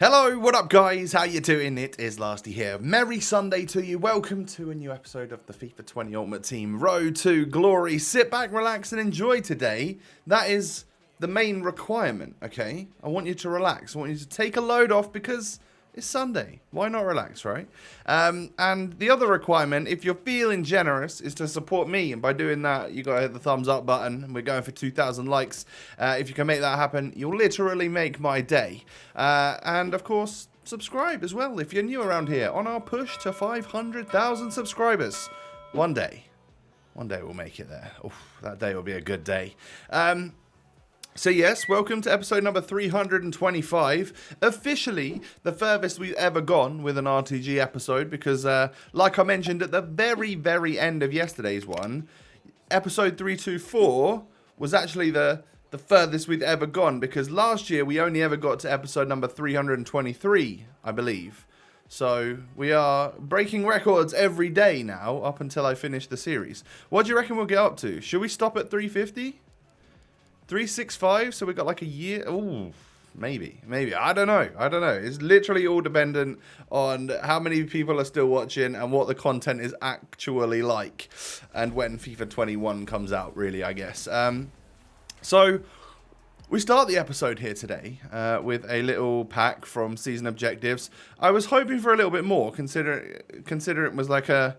Hello, what up guys? How you doing? It is Lasty here. Merry Sunday to you. Welcome to a new episode of the FIFA 20 Ultimate Team Road to Glory. Sit back, relax and enjoy today. That is the main requirement, okay? I want you to relax. I want you to take a load off because it's Sunday. Why not relax, right? And the other requirement, if you're feeling generous, is to support me. And by doing that, you got to hit the thumbs up button. And we're going for 2,000 likes. If you can make that happen, you'll literally make my day. And of course, subscribe as well if you're new around here on our push to 500,000 subscribers. One day we'll make it there. Oof, that day will be a good day. So yes, welcome to episode number 325. Officially, the furthest we've ever gone with an RTG episode because, like I mentioned at the very, very end of yesterday's one, episode 324 was actually the furthest we've ever gone because last year we only ever got to episode number 323, I believe. So we are breaking records every day now up until I finish the series. What do you reckon we'll get up to? Should we stop at 350? 365, so we got like a year. Ooh, maybe. I don't know. It's literally all dependent on how many people are still watching and what the content is actually like, and when FIFA 21 comes out, really, I guess. So we start the episode here today with a little pack from Season Objectives. I was hoping for a little bit more, consider it was like a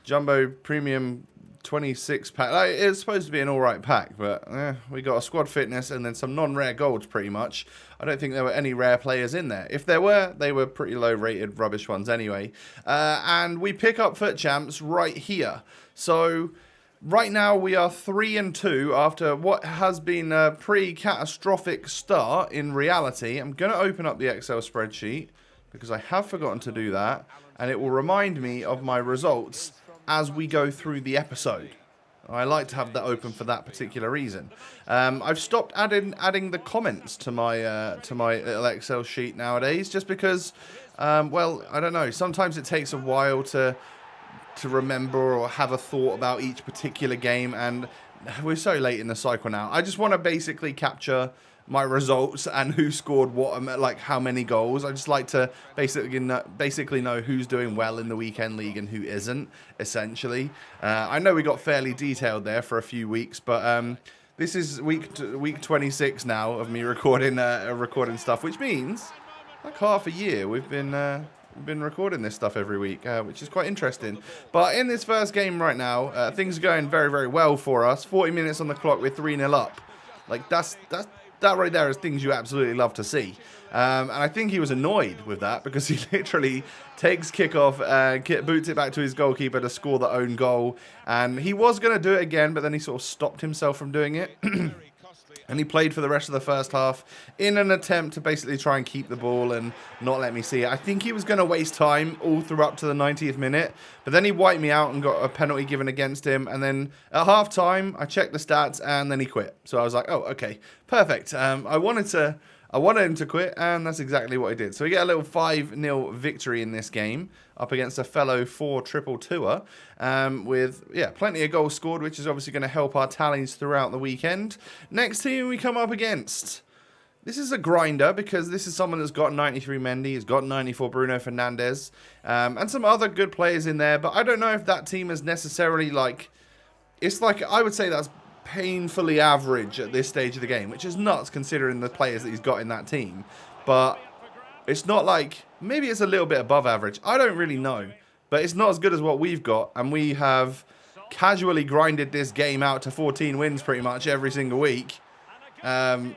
Jumbo Premium 26 pack. Like, it's supposed to be an alright pack, but we got a squad fitness and then some non-rare golds pretty much. I don't think there were any rare players in there. If there were, they were pretty low rated rubbish ones anyway. And we pick up FUT champs right here. So right now we are 3-2 after what has been a pretty catastrophic start in reality. I'm going to open up the Excel spreadsheet because I have forgotten to do that, and it will remind me of my results as we go through the episode. I like to have that open for that particular reason. I've stopped adding the comments to my little Excel sheet nowadays, just because, well, I don't know. Sometimes it takes a while to remember or have a thought about each particular game, and we're so late in the cycle now. I just want to basically capture my results and who scored what, like how many goals. I just like to basically know who's doing well in the weekend league and who isn't, essentially. I know we got fairly detailed there for a few weeks, but this is week 26 now of me recording stuff, which means like half a year we've been recording this stuff every week, which is quite interesting. But in this first game right now, things are going very, very well for us. 40 minutes on the clock, we're 3-0 up. Like that right there is things you absolutely love to see. And I think he was annoyed with that because he literally takes kickoff, boots it back to his goalkeeper to score the own goal. And he was going to do it again, but then he sort of stopped himself from doing it. And he played for the rest of the first half in an attempt to basically try and keep the ball and not let me see it. I think he was going to waste time all through up to the 90th minute, but then he wiped me out and got a penalty given against him. And then at half time, I checked the stats and then he quit. So I was like, oh, okay, perfect. I wanted him to quit, and that's exactly what he did. So we get a little 5-0 victory in this game up against a fellow 4-2-2-er with, plenty of goals scored, which is obviously going to help our tallies throughout the weekend. Next team we come up against. This is a grinder because this is someone that's got 93 Mendy, he's got 94 Bruno Fernandes, and some other good players in there, but I don't know if that team is necessarily I would say that's painfully average at this stage of the game, which is nuts considering the players that he's got in that team. But it's not like, maybe it's a little bit above average. I don't really know, but it's not as good as what we've got, and we have casually grinded this game out to 14 wins pretty much every single week, and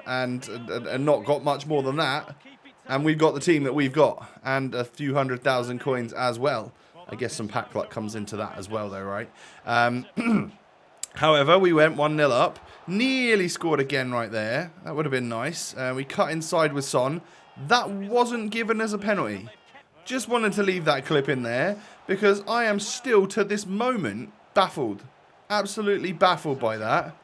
not got much more than that. And we've got the team that we've got, and a few 100,000 coins as well. I guess some pack luck comes into that as well though, right? However, we went 1-0 up, nearly scored again right there. That would have been nice. We cut inside with Son. That wasn't given as a penalty. Just wanted to leave that clip in there because I am still, to this moment, baffled. Absolutely baffled by that.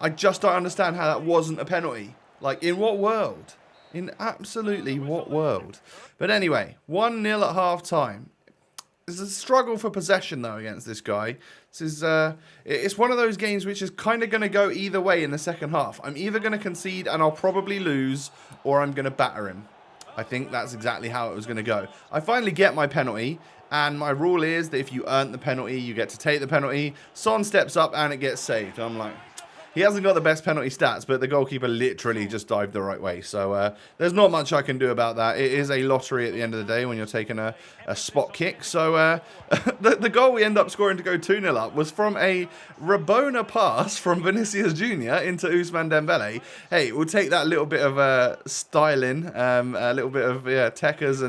I just don't understand how that wasn't a penalty. Like, in what world? In absolutely what world? But anyway, 1-0 at half-time. There's a struggle for possession, though, against this guy. This is it's one of those games which is kind of going to go either way in the second half. I'm either going to concede and I'll probably lose, or I'm going to batter him. I think that's exactly how it was going to go. I finally get my penalty, and my rule is that if you earn the penalty, you get to take the penalty. Son steps up, and it gets saved. I'm like... He hasn't got the best penalty stats, but the goalkeeper literally just dived the right way. So there's not much I can do about that. It is a lottery at the end of the day when you're taking a spot kick. So the goal we end up scoring to go 2-0 up was from a Rabona pass from Vinicius Jr. into Ousmane Dembele. Hey, we'll take that little bit of styling, a little bit of techers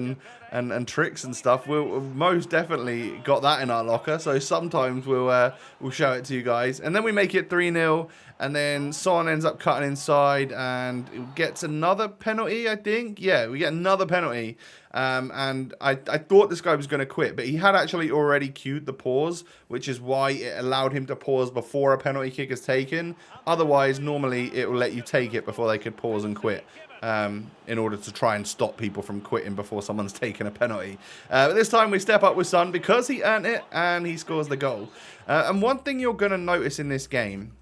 and tricks and stuff. We'll most definitely got that in our locker. So sometimes we'll show it to you guys. And then we make it 3-0. And then Son ends up cutting inside and gets another penalty, I think. Yeah, we get another penalty. And I thought this guy was going to quit, but he had actually already queued the pause, which is why it allowed him to pause before a penalty kick is taken. Otherwise, normally it will let you take it before they could pause and quit. In order to try and stop people from quitting before someone's taken a penalty. But this time we step up with Son because he earned it and he scores the goal. And one thing you're going to notice in this game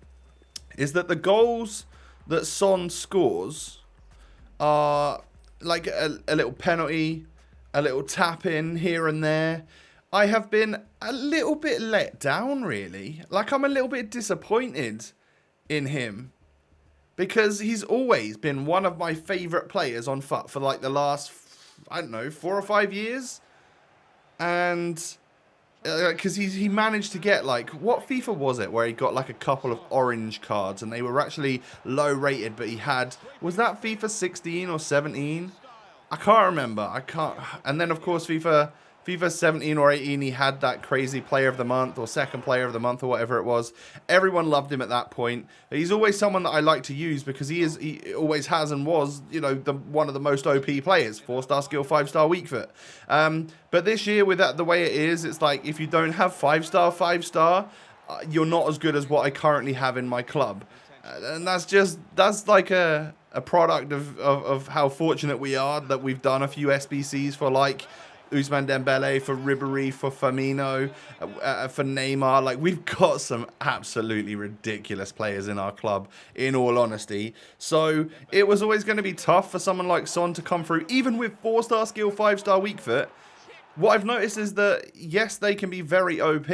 is that the goals that Son scores are like a little penalty, a little tap in here and there. I have been a little bit let down, really. Like, I'm a little bit disappointed in him. Because he's always been one of my favourite players on FUT for like the last, I don't know, 4 or 5 years. And because he managed to get like, what FIFA was it where he got like a couple of orange cards and they were actually low rated, but he had, was that FIFA 16 or 17? I can't remember. And then of course FIFA 17 or 18, he had that crazy player of the month or second player of the month or whatever it was. Everyone loved him at that point. He's always someone that I like to use because he always has and was, you know, one of the most OP players. 4-star skill, 5-star weak foot. But this year with that the way it is, it's like if you don't have 5-star, 5-star, you're not as good as what I currently have in my club. And that's like a product of how fortunate we are that we've done a few SBCs for like Ousmane Dembele, for Ribéry, for Firmino, for Neymar. Like, we've got some absolutely ridiculous players in our club, in all honesty. So it was always going to be tough for someone like Son to come through, even with 4-star skill, 5-star weak foot. What I've noticed is that, yes, they can be very OP,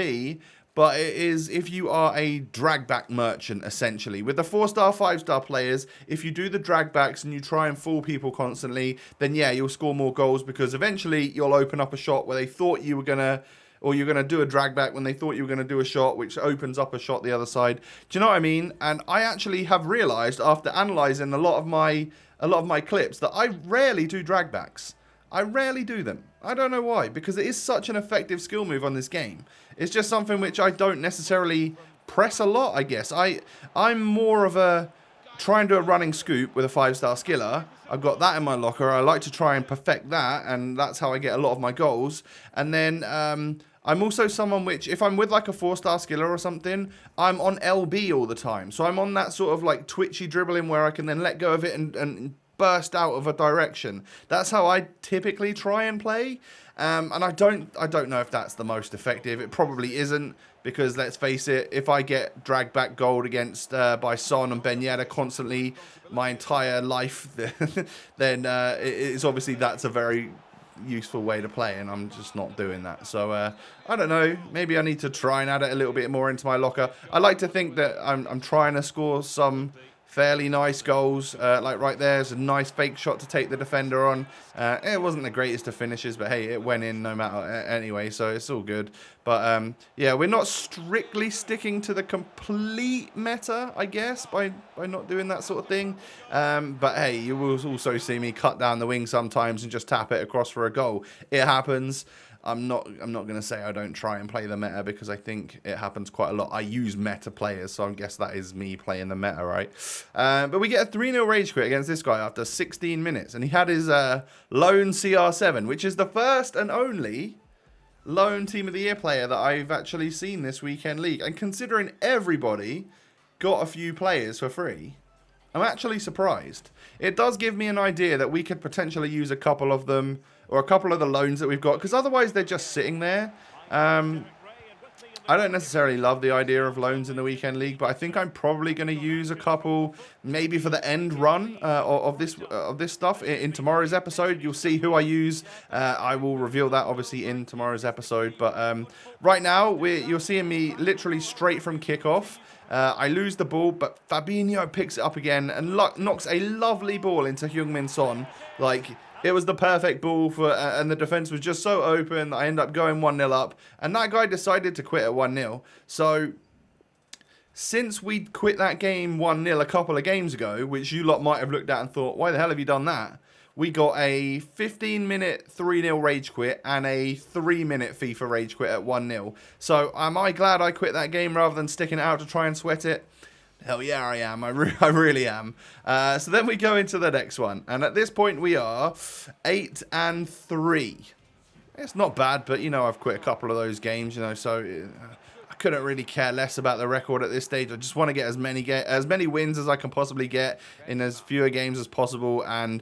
but it is if you are a drag back merchant, essentially. With the 4-star, 5-star players, if you do the drag backs and you try and fool people constantly, then yeah, you'll score more goals because eventually you'll open up a shot where they thought you were going to, or you're going to do a drag back when they thought you were going to do a shot, which opens up a shot the other side. Do you know what I mean? And I actually have realised after analysing a lot of my clips that I rarely do drag backs. I rarely do them. I don't know why, because it is such an effective skill move on this game. It's just something which I don't necessarily press a lot, I guess. I'm more of a try and do a running scoop with a 5-star skiller. I've got that in my locker. I like to try and perfect that, and that's how I get a lot of my goals. And then I'm also someone which, if I'm with like a 4-star skiller or something, I'm on LB all the time. So I'm on that sort of like twitchy dribbling where I can then let go of it and burst out of a direction. That's how I typically try and play. And I don't know if that's the most effective. It probably isn't, because let's face it, if I get dragged back gold against by Son and Ben Yedder constantly my entire life, then it's obviously that's a very useful way to play, and I'm just not doing that. So I don't know, maybe I need to try and add it a little bit more into my locker. I like to think that I'm trying to score some fairly nice goals. Like right there's a nice fake shot to take the defender on. It wasn't the greatest of finishes, but hey, it went in no matter anyway, so it's all good. But yeah, we're not strictly sticking to the complete meta, I guess, by not doing that sort of thing. But hey, you will also see me cut down the wing sometimes and just tap it across for a goal. It happens. I'm not going to say I don't try and play the meta, because I think it happens quite a lot. I use meta players, so I guess that is me playing the meta, right? But we get a 3-0 rage quit against this guy after 16 minutes, and he had his lone CR7, which is the first and only lone Team of the Year player that I've actually seen this weekend league. And considering everybody got a few players for free, I'm actually surprised. It does give me an idea that we could potentially use a couple of them, or a couple of the loans that we've got, because otherwise they're just sitting there. And I don't necessarily love the idea of loans in the weekend league, but I think I'm probably going to use a couple, maybe for the end run of this stuff in tomorrow's episode. You'll see who I use. I will reveal that obviously in tomorrow's episode. But right now, you're seeing me literally straight from kickoff. I lose the ball, but Fabinho picks it up again and knocks a lovely ball into Heung-min Son. Like, it was the perfect ball for, and the defense was just so open that I end up going 1-0 up. And that guy decided to quit at 1-0. So, since we quit that game 1-0 a couple of games ago, which you lot might have looked at and thought, why the hell have you done that? We got a 15-minute 3-0 rage quit and a 3-minute FIFA rage quit at 1-0. So, am I glad I quit that game rather than sticking it out to try and sweat it? Hell yeah, I am. I really am. So then we go into the next one. And at this point, we are 8-3. It's not bad, but, you know, I've quit a couple of those games, you know, so I couldn't really care less about the record at this stage. I just want to get as many wins as I can possibly get in as fewer games as possible, and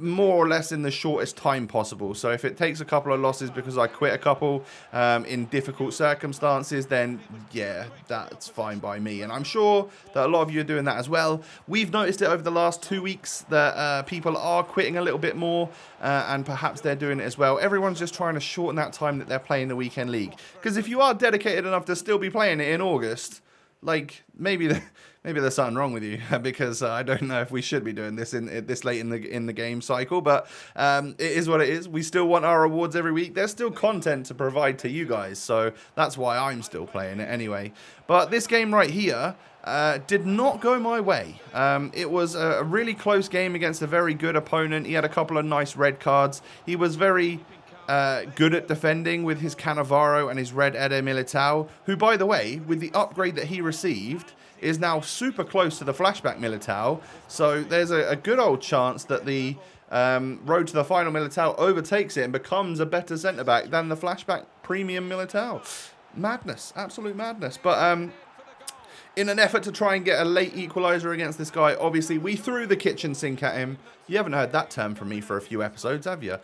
more or less in the shortest time possible. So if it takes a couple of losses because I quit a couple in difficult circumstances, then yeah, that's fine by me. And I'm sure that a lot of you are doing that as well. We've noticed it over the last 2 weeks that people are quitting a little bit more, and perhaps they're doing it as well. Everyone's just trying to shorten that time that they're playing the weekend league. Because if you are dedicated enough to still be playing it in August, like maybe there's something wrong with you, because I don't know if we should be doing this this late in the game cycle, but it is what it is. We still want our rewards every week. There's still content to provide to you guys, so that's why I'm still playing it anyway. But this game right here did not go my way. It was a really close game against a very good opponent. He had a couple of nice red cards. He was very good at defending with his Cannavaro and his red Eder Militao, who, by the way, with the upgrade that he received, is now super close to the flashback Militao. So there's a good old chance that the road to the final Militao overtakes it and becomes a better centre-back than the flashback premium Militao. Madness, absolute madness. But in an effort to try and get a late equaliser against this guy, obviously we threw the kitchen sink at him. You haven't heard that term from me for a few episodes, have you?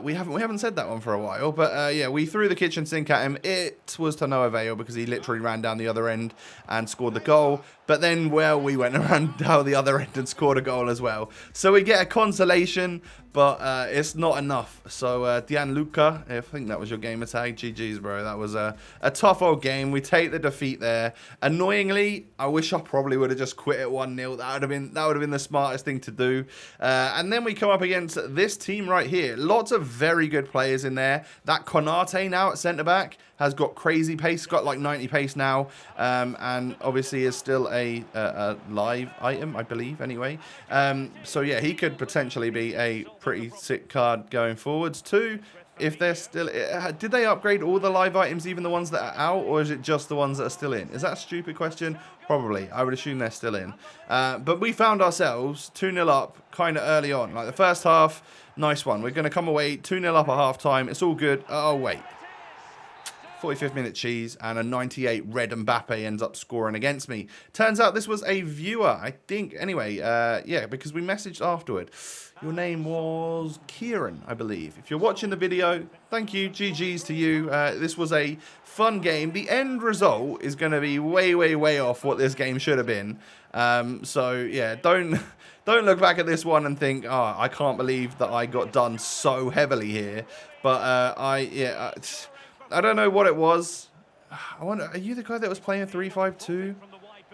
We haven't said that one for a while, but yeah, we threw the kitchen sink at him. It was to no avail because he literally ran down the other end and scored the goal. But then, well, we went around down the other end and scored a goal as well. So we get a consolation, but it's not enough. So Gianluca, I think that was your gamer tag. GG's, bro. That was a tough old game. We take the defeat there. Annoyingly, I wish I probably would have just quit at 1-0. That would have been the smartest thing to do. And then we come up against this team right here. Lots of very good players in there. That Konate now at centre-back has got crazy pace, got like 90 pace now, and obviously is still a live item, I believe, anyway. So yeah, he could potentially be a pretty sick card going forwards too. If they're still... Did they upgrade all the live items, even the ones that are out, or is it just the ones that are still in? Is that a stupid question? Probably. I would assume they're still in. But we found ourselves 2-0 up kind of early on. Like the first half, nice one. We're going to come away 2-0 up at half-time. It's all good. Oh, wait. 45th minute cheese, and a 98 red Mbappe ends up scoring against me. Turns out this was a viewer, I think. Anyway, yeah, because we messaged afterward. Your name was Kieran, I believe. If you're watching the video, thank you. GG's to you. This was a fun game. The end result is going to be way, way, way off what this game should have been. So, yeah, don't look back at this one and think, oh, I can't believe that I got done so heavily here. But, I don't know what it was. I wonder, are you the guy that was playing 3-5-2?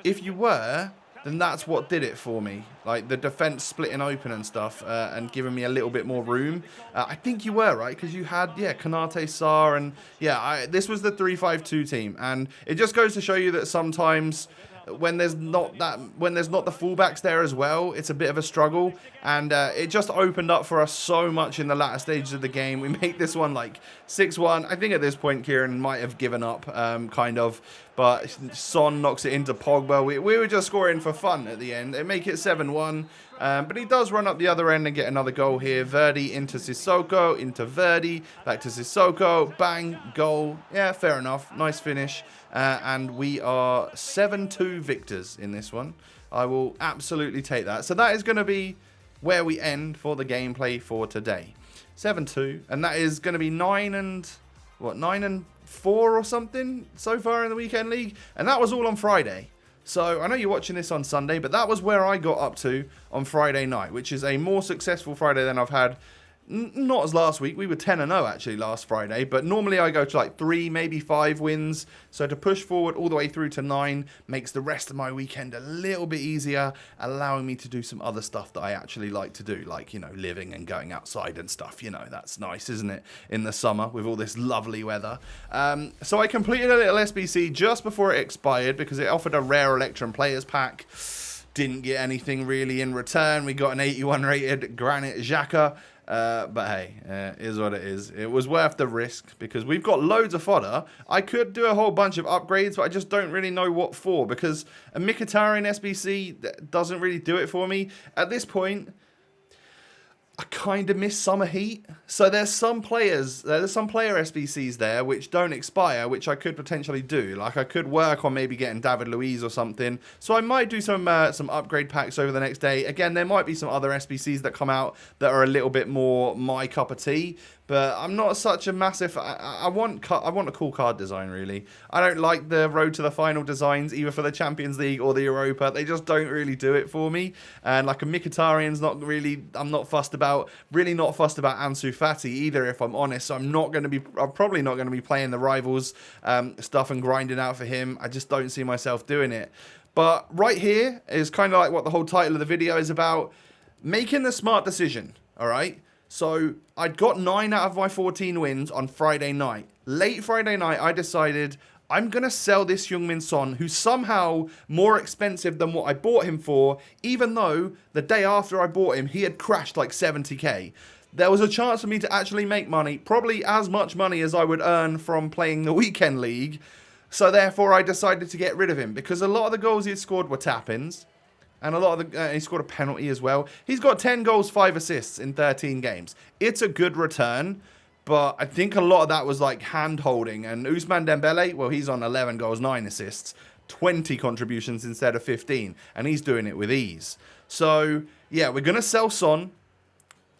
If you were, then that's what did it for me. Like the defense splitting open and stuff, and giving me a little bit more room. I think you were, right? Because you had, yeah, Konate, Sarr, and yeah, this was the 3-5-2 team. And it just goes to show you that sometimes when there's not the fullbacks there as well, it's a bit of a struggle, and it just opened up for us so much in the latter stages of the game. We make this one like 6-1. I think at this point Kieran might have given up, kind of, but Son knocks it into Pogba. We were just scoring for fun at the end. They make it 7-1. But he does run up the other end and get another goal here. Verdi into Sissoko, into Verdi, back to Sissoko, bang, goal. Yeah, fair enough. Nice finish. And we are 7-2 victors in this one. I will absolutely take that. So that is going to be where we end for the gameplay for today. 7-2. And that is going to be 9 and 4 or something so far in the weekend league, and that was all on Friday. So I know you're watching this on Sunday, but that was where I got up to on Friday night, which is a more successful Friday than I've had. Not as last week. We were 10-0 actually last Friday, but normally I go to like 3, maybe 5 wins. So to push forward all the way through to 9 makes the rest of my weekend a little bit easier, allowing me to do some other stuff that I actually like to do, like, you know, living and going outside and stuff. You know, that's nice, isn't it, in the summer with all this lovely weather. So I completed a little SBC just before it expired because it offered a rare Electrum Players Pack. Didn't get anything really in return. We got an 81 rated Granite Xhaka. But hey, is what it is. It was worth the risk because we've got loads of fodder. I could do a whole bunch of upgrades, but I just don't really know what for because a Mkhitaryan SBC doesn't really do it for me. At this point, I kind of miss summer heat. So there's some player SBCs there which don't expire, which I could potentially do. Like I could work on maybe getting David Luiz or something. So I might do some upgrade packs over the next day. Again, there might be some other SBCs that come out that are a little bit more my cup of tea. But I'm not such a massive... I want a cool card design, really. I don't like the Road to the Final designs, either for the Champions League or the Europa. They just don't really do it for me. And like a Mkhitaryan's not really... I'm not fussed about... Really not fussed about Ansu Fati either, if I'm honest. So I'm probably not going to be playing the Rivals stuff and grinding out for him. I just don't see myself doing it. But right here is kind of like what the whole title of the video is about. Making the smart decision, all right? So I'd got 9 out of my 14 wins on Friday night. Late Friday night, I decided I'm going to sell this Heung-min Son, who's somehow more expensive than what I bought him for, even though the day after I bought him, he had crashed like 70k. There was a chance for me to actually make money, probably as much money as I would earn from playing the weekend league. So therefore, I decided to get rid of him because a lot of the goals he had scored were tap-ins. And a lot of he scored a penalty as well. He's got 10 goals, 5 assists in 13 games. It's a good return, but I think a lot of that was like hand-holding. And Ousmane Dembele, well, he's on 11 goals, 9 assists, 20 contributions instead of 15. And he's doing it with ease. So, yeah, we're going to sell Son.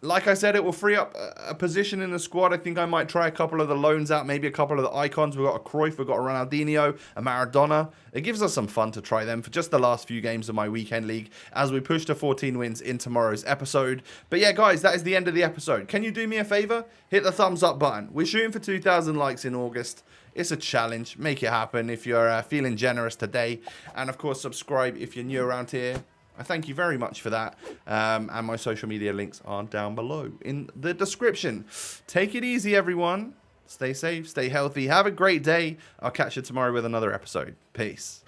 Like I said, it will free up a position in the squad. I think I might try a couple of the loans out, maybe a couple of the icons. We've got a Cruyff, we've got a Ronaldinho, a Maradona. It gives us some fun to try them for just the last few games of my weekend league as we push to 14 wins in tomorrow's episode. But yeah, guys, that is the end of the episode. Can you do me a favor? Hit the thumbs up button. We're shooting for 2,000 likes in August. It's a challenge. Make it happen if you're feeling generous today. And of course, subscribe if you're new around here. I thank you very much for that. And my social media links are down below in the description. Take it easy, everyone. Stay safe, stay healthy. Have a great day. I'll catch you tomorrow with another episode. Peace.